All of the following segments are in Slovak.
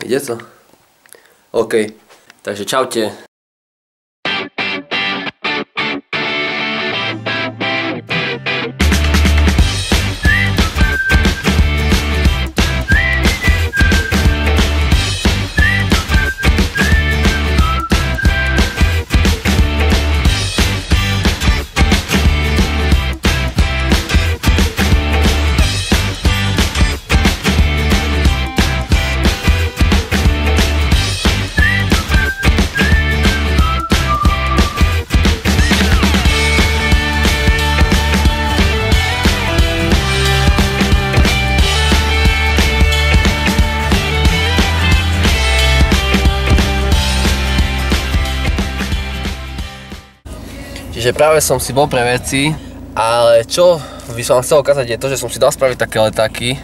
Ide to? OK, takže čaute. Čiže práve som si bol pre veci, ale čo by som vám chcel ukázať je to, že som si dal spraviť také letáky.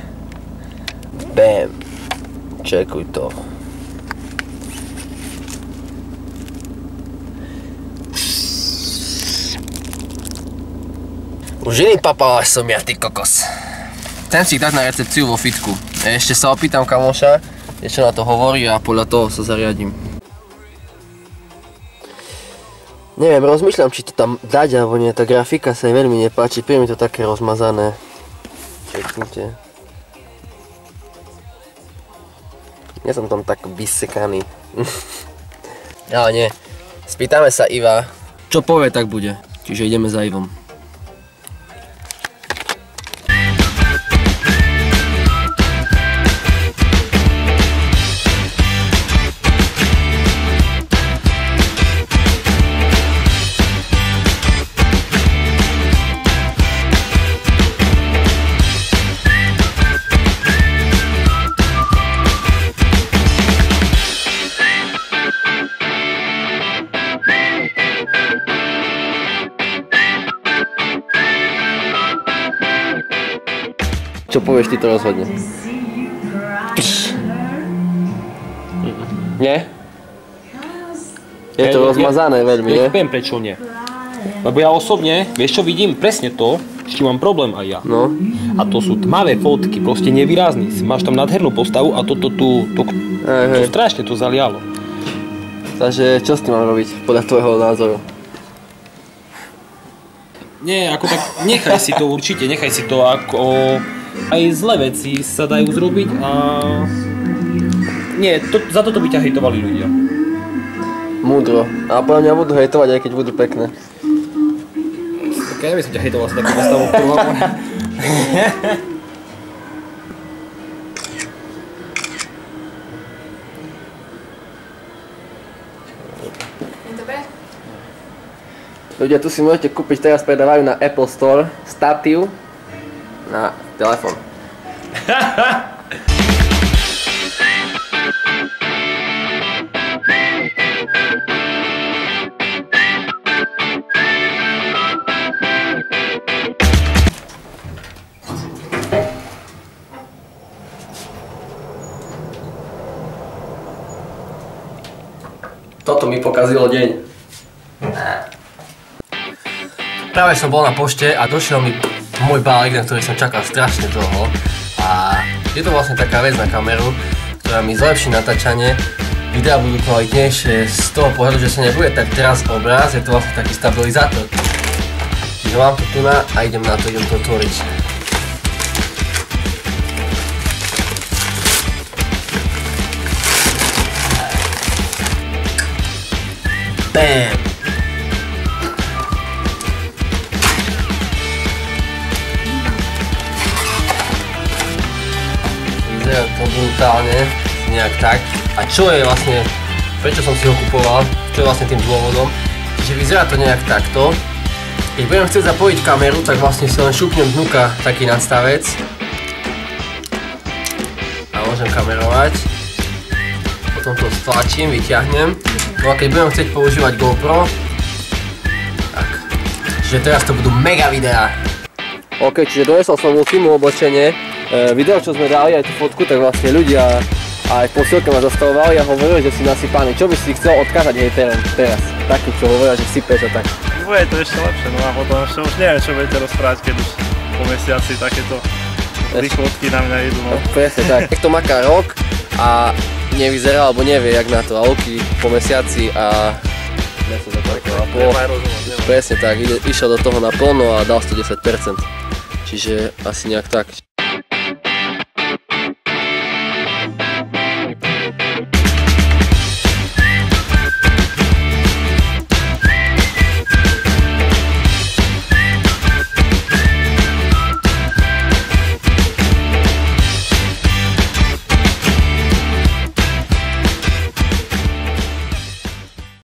Bam! Čekuj to. Už iný papaláš som ja, ty kokos. Chcem si ich dať na recepciu vo fitku. Ešte sa opýtam kamoša, čo na to hovorí a podľa toho sa zariadím. Neviem, rozmýšľam, či to tam dať alebo nie, tá grafika sa mi veľmi nepáči, príde mi to také rozmazané. Čeknite. Ja som tam tak vysekaný. Ale nie, spýtame sa Iva. Čo povie, tak bude. Čiže ideme za Ivom. Čo povieš, ty to rozhodne? Nie? Je to rozmazané veľmi, nie? Neviem prečo nie. Lebo ja osobne, vieš čo vidím? Presne to, s čím mám problém aj ja. No. A to sú tmavé fotky, proste nevýrazný. Máš tam nádhernú postavu a to strašne to zalialo. Takže čo s tým mám robiť, podľa tvojho názoru? Nie, ako tak, nechaj si to určite, nechaj si to ako... Aj zlé veci sa dajú zrobiť a... Nie, za toto by ťa hejtovali ľudia. Múdro. A podľa mňa budú hejtovať, aj keď budú pekné. Tak ja by som ťa hejtoval sa takú postavu prvou. Ľudia, tu si môžete kúpiť, teraz predávajú na Apple Store statív na telefón. Toto mi pokazilo deň. Práve som bol na pošte a došiel mi môj balík, na ktorý som čakal strašne dlho. A je to vlastne taká vec na kameru, ktorá mi zlepší natáčanie. Videá budú kvalitnejšie z toho pohľadu, že sa nebude tak teraz obraz, je to vlastne taký stabilizátor. Čiže mám to tu na a idem na to, idem to otvoriť. Bam! Vyzerá to brutálne, nejak tak. A čo je vlastne, prečo som si ho kupoval, čo je vlastne tým dôvodom. Čiže vyzerá to nejak takto. Keď budem chcieť zapojiť kameru, tak vlastne si len šupnem dnuka taký nadstavec. A môžem kamerovať. Potom to stlačím, vyťahnem. No a keď budem chcieť používať GoPro, tak. Čiže teraz to budú mega videá. OK, čiže donesol som Ultimu oblečenie. Video, čo sme dali, aj tú fotku, tak vlastne ľudia aj v posilke ma zastavovali a hovorili, že si nasypaný. Čo by si chcel odkázať hejterom teraz? Taký, čo hovoria, že sypeš a tak. Bude to ešte lepšie, no a potom ešte už neviem, čo budete rozprávať, keď už po mesiaci takéto fotky na mňa idú, no. Presne tak. Nech to maká rok a nevyzerá, alebo nevie, jak na to. A Oki po mesiaci a presne tak, išiel do toho naplno a dal 110%. Čiže asi nejak tak.